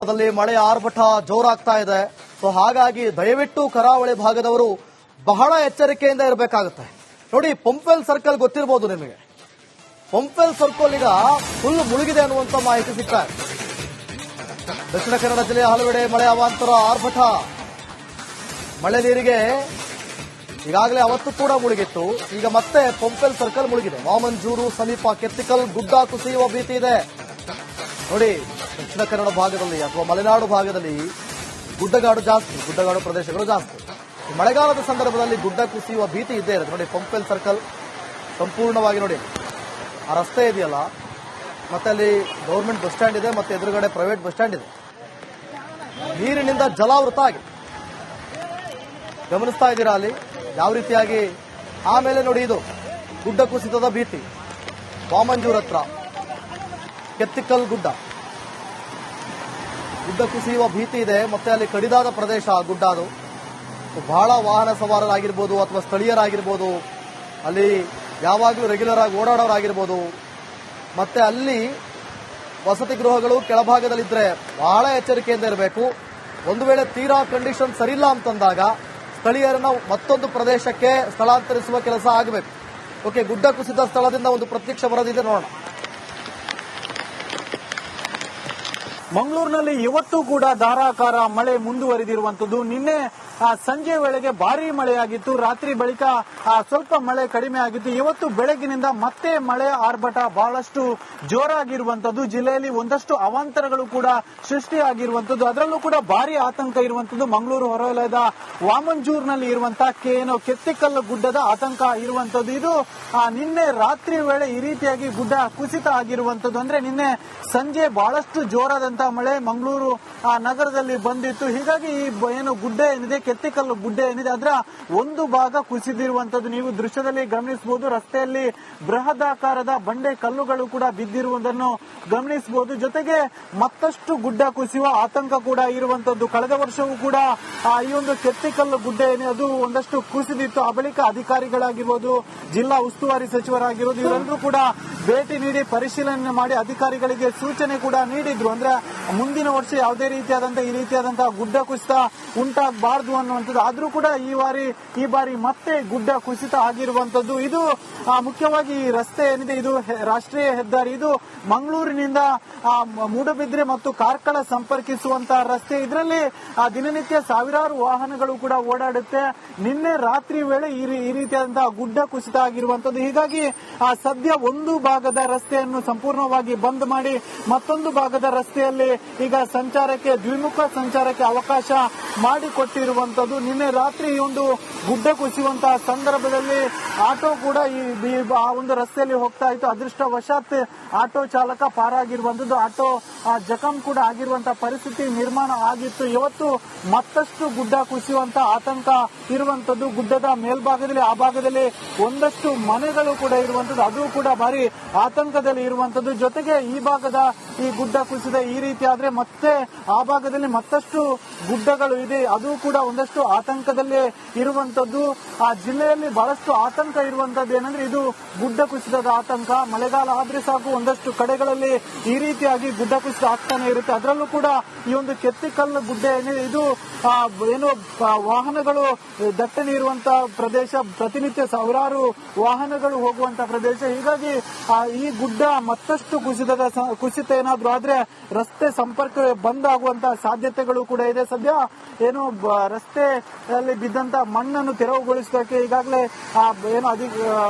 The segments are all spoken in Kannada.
ರಿಪಬ್ಲಿಕ್ ಮಳೆ ಆರ್ಭಟ ಜೋರಾಗ್ತಾ ಇದೆ. ಸೊ ಹಾಗಾಗಿ ದಯವಿಟ್ಟು ಕರಾವಳಿ ಭಾಗದವರು ಬಹಳ ಎಚ್ಚರಿಕೆಯಿಂದ ಇರಬೇಕಾಗುತ್ತೆ. ನೋಡಿ, ಪಂಪ್ವೆಲ್ ಸರ್ಕಲ್ ಗೊತ್ತಿರಬಹುದು ನಿಮಗೆ. ಪಂಪ್ವೆಲ್ ಸರ್ಕಲ್ ಈಗ ಫುಲ್ ಮುಳುಗಿದೆ ಅನ್ನುವಂತ ಮಾಹಿತಿ ಸಿಗ್ತಾ ಇದೆ. ದಕ್ಷಿಣ ಕನ್ನಡ ಜಿಲ್ಲೆಯ ಹಲವೆಡೆ ಮಳೆ ಅವಾಂತರ ಆರ್ಭಟ. ಮಳೆ ನೀರಿಗೆ ಈಗಾಗಲೇ ಅವತ್ತು ಕೂಡ ಮುಳುಗಿತ್ತು. ಈಗ ಮತ್ತೆ ಪಂಪ್ವೆಲ್ ಸರ್ಕಲ್ ಮುಳುಗಿದೆ. ವಾಮಂಜೂರು ಸಮೀಪ ಕೆತ್ತಿಕಲ್ ಗುಡ್ಡ ಕುಸಿಯುವ ಭೀತಿ ಇದೆ. ನೋಡಿ, ದಕ್ಷಿಣ ಕನ್ನಡ ಭಾಗದಲ್ಲಿ ಅಥವಾ ಮಲೆನಾಡು ಭಾಗದಲ್ಲಿ ಗುಡ್ಡಗಾಡು ಪ್ರದೇಶಗಳು ಜಾಸ್ತಿ. ಮಳೆಗಾಲದ ಸಂದರ್ಭದಲ್ಲಿ ಗುಡ್ಡ ಕುಸಿಯುವ ಭೀತಿ ಇದ್ದೇ ಇರುತ್ತೆ. ನೋಡಿ, ಪಂಪ್ವೆಲ್ ಸರ್ಕಲ್ ಸಂಪೂರ್ಣವಾಗಿ ನೋಡಿ, ಆ ರಸ್ತೆ ಇದೆಯಲ್ಲ, ಮತ್ತೆ ಅಲ್ಲಿ ಗೌರ್ಮೆಂಟ್ ಬಸ್ ಸ್ಟ್ಯಾಂಡ್ ಇದೆ, ಮತ್ತೆ ಎದುರುಗಡೆ ಪ್ರೈವೇಟ್ ಬಸ್ ಸ್ಟ್ಯಾಂಡ್ ಇದೆ. ನೀರಿನಿಂದ ಜಲಾವೃತ ಆಗಿದೆ. ಗಮನಿಸ್ತಾ ಇದ್ದೀರಾ ಅಲ್ಲಿ ಯಾವ ರೀತಿಯಾಗಿ. ಆಮೇಲೆ ನೋಡಿ, ಇದು ಗುಡ್ಡ ಕುಸಿತದ ಭೀತಿ. ವಾಮಂಜೂರ್ ಹತ್ರ ಕೆತ್ತಿಕಲ್ ಗುಡ್ಡ ಕುಸಿಯುವ ಭೀತಿ ಇದೆ. ಮತ್ತೆ ಅಲ್ಲಿ ಕಡಿದಾದ ಪ್ರದೇಶ ಗುಡ್ಡ. ಅದು ಬಹಳ ವಾಹನ ಸವಾರರಾಗಿರ್ಬೋದು ಅಥವಾ ಸ್ಥಳೀಯರಾಗಿರ್ಬೋದು, ಅಲ್ಲಿ ಯಾವಾಗಲೂ ರೆಗ್ಯುಲರ್ ಆಗಿ ಓಡಾಡೋರಾಗಿರ್ಬೋದು, ಮತ್ತೆ ಅಲ್ಲಿ ವಸತಿ ಗೃಹಗಳು ಕೆಳಭಾಗದಲ್ಲಿದ್ದರೆ ಬಹಳ ಎಚ್ಚರಿಕೆಯಿಂದ ಇರಬೇಕು. ಒಂದು ವೇಳೆ ತೀರಾ ಕಂಡೀಷನ್ ಸರಿಯಿಲ್ಲ ಅಂತಂದಾಗ ಸ್ಥಳೀಯರನ್ನ ಮತ್ತೊಂದು ಪ್ರದೇಶಕ್ಕೆ ಸ್ಥಳಾಂತರಿಸುವ ಕೆಲಸ ಆಗಬೇಕು. ಓಕೆ, ಗುಡ್ಡ ಕುಸಿದ ಸ್ಥಳದಿಂದ ಒಂದು ಪ್ರತ್ಯಕ್ಷ ವರದಿದೆ, ನೋಡೋಣ. ಮಂಗಳೂರಿನಲ್ಲಿ ಇವತ್ತು ಕೂಡ ಧಾರಾಕಾರ ಮಳೆ ಮುಂದುವರಿದಿರುವಂತದ್ದು. ನಿನ್ನೆ ಸಂಜೆ ವೇಳೆಗೆ ಭಾರೀ ಮಳೆಯಾಗಿತ್ತು. ರಾತ್ರಿ ಬಳಿಕ ಸ್ವಲ್ಪ ಮಳೆ ಕಡಿಮೆ ಆಗಿತ್ತು. ಇವತ್ತು ಬೆಳಗಿನಿಂದ ಮತ್ತೆ ಮಳೆ ಆರ್ಭಟ ಬಹಳಷ್ಟು ಜೋರಾಗಿರುವಂತದ್ದು. ಜಿಲ್ಲೆಯಲ್ಲಿ ಒಂದಷ್ಟು ಅವಾಂತರಗಳು ಕೂಡ ಸೃಷ್ಟಿಯಾಗಿರುವಂತದ್ದು. ಅದರಲ್ಲೂ ಕೂಡ ಭಾರಿ ಆತಂಕ ಇರುವಂತದ್ದು ಮಂಗಳೂರು ಹೊರವಲಯದ ವಾಮಂಜೂರ್ನಲ್ಲಿ ಇರುವಂತಹ ಕೆತ್ತಿಕಲ್ಲು ಗುಡ್ಡದ ಆತಂಕ ಇರುವಂತದ್ದು. ಇದು ನಿನ್ನೆ ರಾತ್ರಿ ವೇಳೆ ಈ ರೀತಿಯಾಗಿ ಗುಡ್ಡ ಕುಸಿತ ಆಗಿರುವಂತದ್ದು. ಅಂದ್ರೆ ನಿನ್ನೆ ಸಂಜೆ ಬಹಳಷ್ಟು ಜೋರಾದಂತಹ ಮಳೆ ಮಂಗಳೂರು ನಗರದಲ್ಲಿ ಬಂದಿತ್ತು. ಹೀಗಾಗಿ ಈ ಏನು ಗುಡ್ಡ ಏನಿದೆ, ಕೆತ್ತಿಕಲ್ಲು ಗುಡ್ಡ ಏನಿದೆ, ಅದರ ಒಂದು ಭಾಗ ಕುಸಿದಿರುವಂತದ್ದು ನೀವು ದೃಶ್ಯದಲ್ಲಿ ಗಮನಿಸಬಹುದು. ರಸ್ತೆಯಲ್ಲಿ ಬೃಹದಾಕಾರದ ಬಂಡೆ ಕಲ್ಲುಗಳು ಕೂಡ ಬಿದ್ದಿರುವುದನ್ನು ಗಮನಿಸಬಹುದು. ಜೊತೆಗೆ ಮತ್ತಷ್ಟು ಗುಡ್ಡ ಕುಸಿಯುವ ಆತಂಕ ಕೂಡ ಇರುವಂತದ್ದು. ಕಳೆದ ವರ್ಷವೂ ಕೂಡ ಈ ಒಂದು ಕೆತ್ತಿಕಲ್ಲು ಗುಡ್ಡ ಏನಿದೆ ಅದು ಒಂದಷ್ಟು ಕುಸಿದಿತ್ತು. ಆ ಬಳಿಕ ಅಧಿಕಾರಿಗಳಾಗಿರ್ಬೋದು, ಜಿಲ್ಲಾ ಉಸ್ತುವಾರಿ ಸಚಿವರಾಗಿರ್ಬೋದು, ಇವರೆಲ್ಲರೂ ಕೂಡ ಭೇಟಿ ನೀಡಿ ಪರಿಶೀಲನೆ ಮಾಡಿ ಅಧಿಕಾರಿಗಳಿಗೆ ಸೂಚನೆ ಕೂಡ ನೀಡಿದ್ರು. ಅಂದ್ರೆ ಮುಂದಿನ ವರ್ಷ ಯಾವುದೇ ರೀತಿಯಾದಂತಹ ಗುಡ್ಡ ಕುಸಿತ ಉಂಟಾಗಬಾರದು ಅನ್ನುವಂಥದ್ದು. ಆದ್ರೂ ಕೂಡ ಈ ಬಾರಿ ಮತ್ತೆ ಗುಡ್ಡ ಕುಸಿತ ಆಗಿರುವಂತದ್ದು. ಇದು ಮುಖ್ಯವಾಗಿ ಈ ರಸ್ತೆ ಏನಿದೆ, ಇದು ರಾಷ್ಟ್ರೀಯ ಹೆದ್ದಾರಿ. ಇದು ಮಂಗಳೂರಿನಿಂದ ಮೂಡಬಿದ್ರೆ ಮತ್ತು ಕಾರ್ಕಳ ಸಂಪರ್ಕಿಸುವಂತಹ ರಸ್ತೆ. ಇದರಲ್ಲಿ ದಿನನಿತ್ಯ ಸಾವಿರಾರು ವಾಹನಗಳು ಕೂಡ ಓಡಾಡುತ್ತೆ. ನಿನ್ನೆ ರಾತ್ರಿ ವೇಳೆ ಈ ರೀತಿಯಾದಂತಹ ಗುಡ್ಡ ಕುಸಿತ ಆಗಿರುವಂತದ್ದು. ಹೀಗಾಗಿ ಸದ್ಯ ಒಂದು ಭಾಗದ ರಸ್ತೆಯನ್ನು ಸಂಪೂರ್ಣವಾಗಿ ಬಂದ್ ಮಾಡಿ ಮತ್ತೊಂದು ಭಾಗದ ರಸ್ತೆಯಲ್ಲಿ ಈಗ ದ್ವಿಮುಖ ಸಂಚಾರಕ್ಕೆ ಅವಕಾಶ ಮಾಡಿಕೊಟ್ಟಿರುವಂತದ್ದು. ನಿನ್ನೆ ರಾತ್ರಿ ಈ ಒಂದು ಗುಡ್ಡ ಕುಸಿಯುವಂತಹ ಸಂದರ್ಭದಲ್ಲಿ ಆಟೋ ಕೂಡ ಆ ಒಂದು ರಸ್ತೆಯಲ್ಲಿ ಹೋಗ್ತಾ ಇತ್ತು. ಅದೃಷ್ಟವಶಾತ್ ಆಟೋ ಚಾಲಕ ಪಾರಾಗಿರುವಂತದ್ದು. ಆಟೋ ಜಖಂ ಕೂಡ ಆಗಿರುವಂತಹ ಪರಿಸ್ಥಿತಿ ನಿರ್ಮಾಣ ಆಗಿತ್ತು. ಇವತ್ತು ಮತ್ತಷ್ಟು ಗುಡ್ಡ ಕುಸಿಯುವಂತಹ ಆತಂಕ ಇರುವಂತದ್ದು. ಗುಡ್ಡದ ಮೇಲ್ಭಾಗದಲ್ಲಿ ಆ ಭಾಗದಲ್ಲಿ ಒಂದಷ್ಟು ಮನೆಗಳು ಕೂಡ ಇರುವಂತದ್ದು, ಅದು ಕೂಡ ಭಾರಿ ಆತಂಕದಲ್ಲಿ ಇರುವಂತದ್ದು. ಜೊತೆಗೆ ಈ ಗುಡ್ಡ ಕುಸಿದ ಈ ರೀತಿ ಆದ್ರೆ ಮತ್ತೆ ಆ ಭಾಗದಲ್ಲಿ ಮತ್ತಷ್ಟು ಗುಡ್ಡಗಳು ಇದೆ, ಅದು ಕೂಡ ಒಂದಷ್ಟು ಆತಂಕದಲ್ಲೇ ಇರುವಂತದ್ದು. ಆ ಜಿಲ್ಲೆಯಲ್ಲಿ ಬಹಳಷ್ಟು ಆತಂಕ ಇರುವಂತದ್ದು ಏನಂದ್ರೆ ಇದು ಗುಡ್ಡ ಕುಸಿತದ ಆತಂಕ. ಮಳೆಗಾಲ ಆದ್ರೆ ಸಾಕು ಒಂದಷ್ಟು ಕಡೆಗಳಲ್ಲಿ ಈ ರೀತಿಯಾಗಿ ಗುಡ್ಡ ಕುಸಿತ ಆಗ್ತಾನೆ ಇರುತ್ತೆ. ಅದರಲ್ಲೂ ಕೂಡ ಈ ಒಂದು ಕೆತ್ತಿಕಲ್ಲು ಗುಡ್ಡ ಏನಿದೆ ಇದು ವಾಹನಗಳು ದಟ್ಟಣೆ ಇರುವಂತಹ ಪ್ರದೇಶ, ಪ್ರತಿನಿತ್ಯ ಸಾವಿರಾರು ವಾಹನಗಳು ಹೋಗುವಂತಹ ಪ್ರದೇಶ. ಹೀಗಾಗಿ ಈ ಗುಡ್ಡ ಮತ್ತಷ್ಟು ಕುಸಿತ ಏನಾದ್ರೂ ಆದ್ರೆ ರಸ್ತೆ ಸಂಪರ್ಕ ಬಂದ್ ಆಗುವಂತಹ ಸಾಧ್ಯತೆಗಳು ಕೂಡ ಇದೆ. ಸದ್ಯ ರಸ್ತೆಯಲ್ಲಿ ಬಿದ್ದಂತ ಮಣ್ಣನ್ನು ತೆರವುಗೊಳಿಸೋಕೆ ಈಗಾಗಲೇ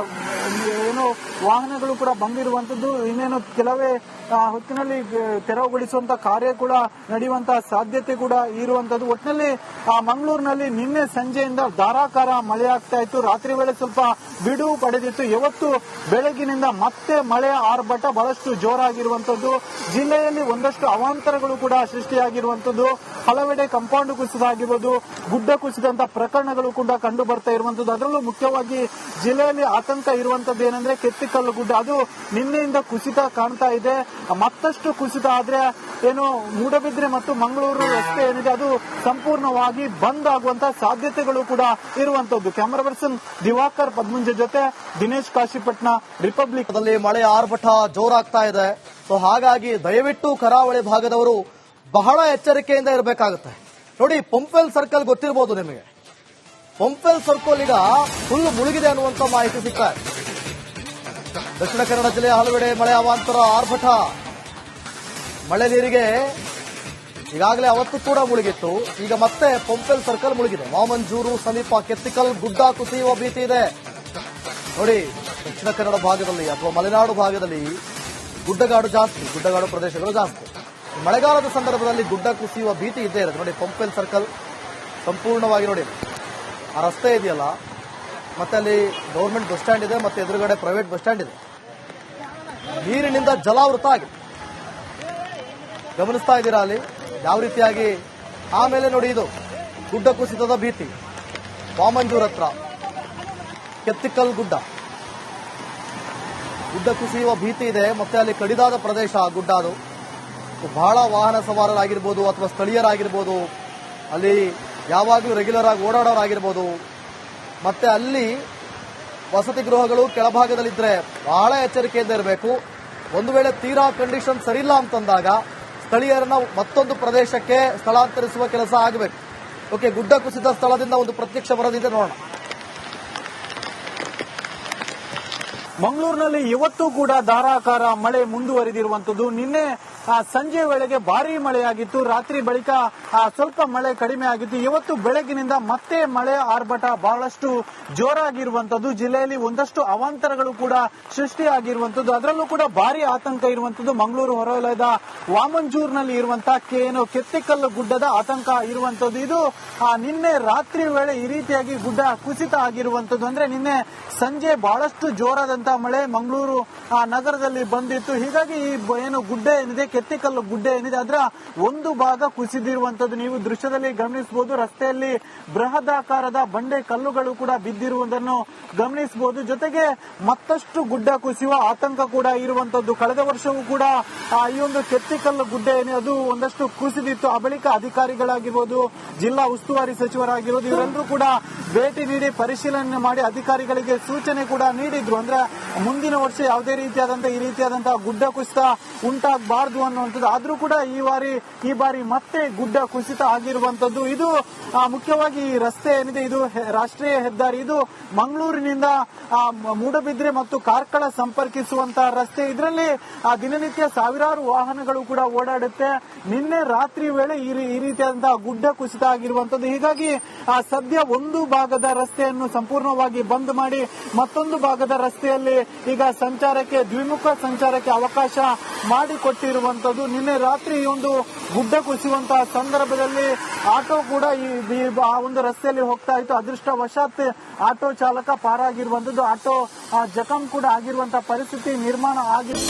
ವಾಹನಗಳು ಕೂಡ ಬಂದಿರುವಂತದ್ದು. ಇನ್ನೇನು ಕೆಲವೇ ಹೊತ್ತಿನಲ್ಲಿ ತೆರವುಗೊಳಿಸುವಂತಹ ಕಾರ್ಯ ಕೂಡ ನಡೆಯುವಂತಹ ಸಾಧ್ಯತೆ ಕೂಡ ಇರುವಂತದ್ದು. ಒಟ್ಟಿನಲ್ಲಿ ಮಂಗಳೂರಿನಲ್ಲಿ ನಿನ್ನೆ ಸಂಜೆಯಿಂದ ಧಾರಾಕಾರ ಮಳೆ ಆಗ್ತಾ ಇತ್ತು. ರಾತ್ರಿ ವೇಳೆ ಸ್ವಲ್ಪ ಬಿಡುವು ಪಡೆದಿತ್ತು. ಇವತ್ತು ಬೆಳಗಿನಿಂದ ಮತ್ತೆ ಮಳೆಯ ಆರ್ಭಟ ಬಹಳಷ್ಟು ಜೋರಾಗಿರುವಂತದ್ದು. ಜಿಲ್ಲೆಯಲ್ಲಿ ಒಂದಷ್ಟು ಅವಾಂತರಗಳು ಕೂಡ ಸೃಷ್ಟಿಯಾಗಿರುವಂತದ್ದು. ಹಲವೆಡೆ ಕಂಪೌಂಡ್ ಕುಸಿತ ಆಗಿರ್ಬೋದು, ಗುಡ್ಡ ಕುಸಿದಂತಹ ಪ್ರಕರಣಗಳು ಕೂಡ ಕಂಡು ಬರ್ತಾ ಇರುವಂತದ್ದು. ಅದರಲ್ಲೂ ಮುಖ್ಯವಾಗಿ ಜಿಲ್ಲೆಯಲ್ಲಿ ಆತಂಕ ಇರುವಂತದ್ದು ಏನಂದ್ರೆ ಕೆತ್ತಿಕಲ್ಲು ಗುಡ್ಡ, ಅದು ನಿನ್ನೆಯಿಂದ ಕುಸಿತ ಕಾಣ್ತಾ ಇದೆ. ಮತ್ತಷ್ಟು ಕುಸಿತ ಆದ್ರೆ ಮೂಡಬಿದ್ರೆ ಮತ್ತು ಮಂಗಳೂರು ರಸ್ತೆ ಏನಿದೆ ಅದು ಸಂಪೂರ್ಣವಾಗಿ ಬಂದ್ ಆಗುವಂತಹ ಸಾಧ್ಯತೆಗಳು ಕೂಡ ಇರುವಂತದ್ದು. ಕ್ಯಾಮರಾ ಪರ್ಸನ್ ದಿವಾಕರ್ ಪದ್ಮುಂಜೆ ಜೊತೆ ದಿನೇಶ್ ಕಾಶಿಪಟ್ನ, ರಿಪಬ್ಲಿಕ್ ಮಳೆ ಆರ್ಭಟ ಜೋರಾಗ್ತಾ ಇದೆ. ಸೊ ಹಾಗಾಗಿ ದಯವಿಟ್ಟು ಕರಾವಳಿ ಭಾಗದವರು ಬಹಳ ಎಚ್ಚರಿಕೆಯಿಂದ ಇರಬೇಕಾಗುತ್ತೆ. ನೋಡಿ, ಪಂಪ್ವೆಲ್ ಸರ್ಕಲ್ ಗೊತ್ತಿರಬಹುದು ನಿಮಗೆ. ಪಂಪ್ವೆಲ್ ಸರ್ಕಲ್ ಈಗ ಫುಲ್ ಮುಳುಗಿದೆ ಅನ್ನುವಂತ ಮಾಹಿತಿ ಸಿಗ್ತಾ ಇದೆ. ದಕ್ಷಿಣ ಕನ್ನಡ ಜಿಲ್ಲೆಯ ಹಲವೆಡೆ ಮಳೆ ಅವಾಂತರ ಆರ್ಭಟ. ಮಳೆ ನೀರಿಗೆ ಈಗಾಗಲೇ ಅವತ್ತು ಕೂಡ ಮುಳುಗಿತ್ತು. ಈಗ ಮತ್ತೆ ಪಂಪ್ವೆಲ್ ಸರ್ಕಲ್ ಮುಳುಗಿದೆ. ವಾಮಂಜೂರು ಸಮೀಪ ಕೆತ್ತಿಕಲ್ ಗುಡ್ಡ ಕುಸಿಯುವ ಭೀತಿ ಇದೆ. ನೋಡಿ, ದಕ್ಷಿಣ ಕನ್ನಡ ಭಾಗದಲ್ಲಿ ಅಥವಾ ಮಲೆನಾಡು ಭಾಗದಲ್ಲಿ ಗುಡ್ಡಗಾಡು ಜಾಸ್ತಿ, ಗುಡ್ಡಗಾಡು ಪ್ರದೇಶಗಳು ಜಾಸ್ತಿ. ಮಳೆಗಾಲದ ಸಂದರ್ಭದಲ್ಲಿ ಗುಡ್ಡ ಕುಸಿಯುವ ಭೀತಿ ಇದ್ದೇ ಇರುತ್ತೆ. ನೋಡಿ, ಪಂಪ್ವೆಲ್ ಸರ್ಕಲ್ ಸಂಪೂರ್ಣವಾಗಿ ನೋಡಿ, ಆ ರಸ್ತೆ ಇದೆಯಲ್ಲ, ಮತ್ತೆ ಅಲ್ಲಿ ಗೌರ್ಮೆಂಟ್ ಬಸ್ ಸ್ಟ್ಯಾಂಡ್ ಇದೆ, ಮತ್ತೆ ಎದುರುಗಡೆ ಪ್ರೈವೇಟ್ ಬಸ್ ಸ್ಟ್ಯಾಂಡ್ ಇದೆ. ನೀರಿನಿಂದ ಜಲಾವೃತ ಆಗಿದೆ. ಗಮನಿಸ್ತಾ ಇದ್ದೀರಾ ಅಲ್ಲಿ ಯಾವ ರೀತಿಯಾಗಿ. ಆಮೇಲೆ ನೋಡಿ, ಇದು ಗುಡ್ಡ ಕುಸಿತದ ಭೀತಿ. ವಾಮಂಜೂರ್ ಹತ್ರ ಕೆತ್ತಿಕಲ್ ಗುಡ್ಡ ಕುಸಿಯುವ ಭೀತಿ ಇದೆ. ಮತ್ತೆ ಅಲ್ಲಿ ಕಡಿದಾದ ಪ್ರದೇಶ ಗುಡ್ಡ. ಅದು ಬಹಳ ವಾಹನ ಸವಾರರಾಗಿರ್ಬೋದು ಅಥವಾ ಸ್ಥಳೀಯರಾಗಿರ್ಬೋದು, ಅಲ್ಲಿ ಯಾವಾಗಲೂ ರೆಗ್ಯುಲರ್ ಆಗಿ ಓಡಾಡೋರಾಗಿರ್ಬೋದು, ಮತ್ತೆ ಅಲ್ಲಿ ವಸತಿ ಗೃಹಗಳು ಕೆಳಭಾಗದಲ್ಲಿದ್ದರೆ ಬಹಳ ಎಚ್ಚರಿಕೆಯಿಂದ ಇರಬೇಕು. ಒಂದು ವೇಳೆ ತೀರಾ ಕಂಡೀಷನ್ ಸರಿಯಿಲ್ಲ ಅಂತಂದಾಗ ಸ್ಥಳೀಯರನ್ನ ಮತ್ತೊಂದು ಪ್ರದೇಶಕ್ಕೆ ಸ್ಥಳಾಂತರಿಸುವ ಕೆಲಸ ಆಗಬೇಕು. ಓಕೆ, ಗುಡ್ಡ ಕುಸಿದ ಸ್ಥಳದಿಂದ ಒಂದು ಪ್ರತ್ಯಕ್ಷ ವರದಿದೆ, ನೋಡೋಣ. ಮಂಗಳೂರಿನಲ್ಲಿ ಇವತ್ತು ಕೂಡ ಧಾರಾಕಾರ ಮಳೆ ಮುಂದುವರಿದಿರುವಂತದ್ದು. ನಿನ್ನೆ ಸಂಜೆ ವೇಳೆಗೆ ಭಾರೀ ಮಳೆಯಾಗಿತ್ತು. ರಾತ್ರಿ ಬಳಿಕ ಸ್ವಲ್ಪ ಮಳೆ ಕಡಿಮೆ ಆಗಿತ್ತು. ಇವತ್ತು ಬೆಳಗಿನಿಂದ ಮತ್ತೆ ಮಳೆ ಆರ್ಭಟ ಬಹಳಷ್ಟು ಜೋರಾಗಿರುವಂತದ್ದು. ಜಿಲ್ಲೆಯಲ್ಲಿ ಒಂದಷ್ಟು ಅವಾಂತರಗಳು ಕೂಡ ಸೃಷ್ಟಿಯಾಗಿರುವಂತದ್ದು. ಅದರಲ್ಲೂ ಕೂಡ ಭಾರಿ ಆತಂಕ ಇರುವಂತದ್ದು ಮಂಗಳೂರು ಹೊರವಲಯದ ವಾಮಂಜೂರ್ನಲ್ಲಿ ಇರುವಂತಹ ಕೆತ್ತಿಕಲ್ಲು ಗುಡ್ಡದ ಆತಂಕ ಇರುವಂತದ್ದು. ಇದು ನಿನ್ನೆ ರಾತ್ರಿ ವೇಳೆ ಈ ರೀತಿಯಾಗಿ ಗುಡ್ಡ ಕುಸಿತ ಆಗಿರುವಂತದ್ದು. ಅಂದ್ರೆ ನಿನ್ನೆ ಸಂಜೆ ಬಹಳಷ್ಟು ಜೋರಾದಂತಹ ಮಳೆ ಮಂಗಳೂರು ನಗರದಲ್ಲಿ ಬಂದಿತ್ತು. ಹೀಗಾಗಿ ಈ ಏನು ಗುಡ್ಡ ಏನಿದೆ, ಕೆತ್ತಿಕಲ್ಲು ಗುಡ್ಡ ಏನಿದೆ, ಅದರ ಒಂದು ಭಾಗ ಕುಸಿದಿರುವಂತದ್ದು ನೀವು ದೃಶ್ಯದಲ್ಲಿ ಗಮನಿಸಬಹುದು. ರಸ್ತೆಯಲ್ಲಿ ಬೃಹದಾಕಾರದ ಬಂಡೆ ಕಲ್ಲುಗಳು ಕೂಡ ಬಿದ್ದಿರುವುದನ್ನು ಗಮನಿಸಬಹುದು. ಜೊತೆಗೆ ಮತ್ತಷ್ಟು ಗುಡ್ಡ ಕುಸಿಯುವ ಆತಂಕ ಕೂಡ ಇರುವಂತದ್ದು. ಕಳೆದ ವರ್ಷವೂ ಕೂಡ ಈ ಒಂದು ಕೆತ್ತಿಕಲ್ಲು ಗುಡ್ಡ ಏನಿದೆ ಅದು ಒಂದಷ್ಟು ಕುಸಿದಿತ್ತು. ಆ ಬಳಿಕ ಅಧಿಕಾರಿಗಳಾಗಿರ್ಬೋದು, ಜಿಲ್ಲಾ ಉಸ್ತುವಾರಿ ಸಚಿವರಾಗಿರ್ಬೋದು, ಇವರೆಲ್ಲರೂ ಕೂಡ ಭೇಟಿ ನೀಡಿ ಪರಿಶೀಲನೆ ಮಾಡಿ ಅಧಿಕಾರಿಗಳಿಗೆ ಸೂಚನೆ ಕೂಡ ನೀಡಿದ್ರು. ಅಂದ್ರೆ ಮುಂದಿನ ವರ್ಷ ಯಾವುದೇ ರೀತಿಯಾದಂತಹ ಈ ರೀತಿಯಾದಂತಹ ಗುಡ್ಡ ಕುಸಿತ ಉಂಟಾಗಬಾರದು ಅನ್ನುವಂಥದ್ದು. ಆದ್ರೂ ಕೂಡ ಈ ಬಾರಿ ಮತ್ತೆ ಗುಡ್ಡ ಕುಸಿತ ಆಗಿರುವಂತದ್ದು. ಇದು ಮುಖ್ಯವಾಗಿ ಈ ರಸ್ತೆ ಏನಿದೆ, ಇದು ರಾಷ್ಟ್ರೀಯ ಹೆದ್ದಾರಿ. ಇದು ಮಂಗಳೂರಿನಿಂದ ಮೂಡಬಿದ್ರೆ ಮತ್ತು ಕಾರ್ಕಳ ಸಂಪರ್ಕಿಸುವಂತಹ ರಸ್ತೆ. ಇದರಲ್ಲಿ ದಿನನಿತ್ಯ ಸಾವಿರಾರು ವಾಹನಗಳು ಕೂಡ ಓಡಾಡುತ್ತೆ. ನಿನ್ನೆ ರಾತ್ರಿ ವೇಳೆ ಈ ರೀತಿಯಾದಂತಹ ಗುಡ್ಡ ಕುಸಿತ ಆಗಿರುವಂತದ್ದು. ಹೀಗಾಗಿ ಸದ್ಯ ಒಂದು ಭಾಗದ ರಸ್ತೆಯನ್ನು ಸಂಪೂರ್ಣವಾಗಿ ಬಂದ್ ಮಾಡಿ ಮತ್ತೊಂದು ಭಾಗದ ರಸ್ತೆಯಲ್ಲಿ ಈಗ ದ್ವಿಮುಖ ಸಂಚಾರಕ್ಕೆ ಅವಕಾಶ ಮಾಡಿಕೊಟ್ಟಿರುವಂತದ್ದು. ನಿನ್ನೆ ರಾತ್ರಿ ಈ ಒಂದು ಗುಡ್ಡ ಕುಸಿಯುವಂತಹ ಸಂದರ್ಭದಲ್ಲಿ ಆಟೋ ಕೂಡ ಆ ಒಂದು ರಸ್ತೆಯಲ್ಲಿ ಹೋಗ್ತಾ ಇತ್ತು. ಅದೃಷ್ಟವಶಾತ್ ಆಟೋ ಚಾಲಕ ಪಾರಾಗಿರುವಂತದ್ದು. ಆಟೋ ಜಖಂ ಕೂಡ ಆಗಿರುವಂತಹ ಪರಿಸ್ಥಿತಿ ನಿರ್ಮಾಣ ಆಗಿದೆ.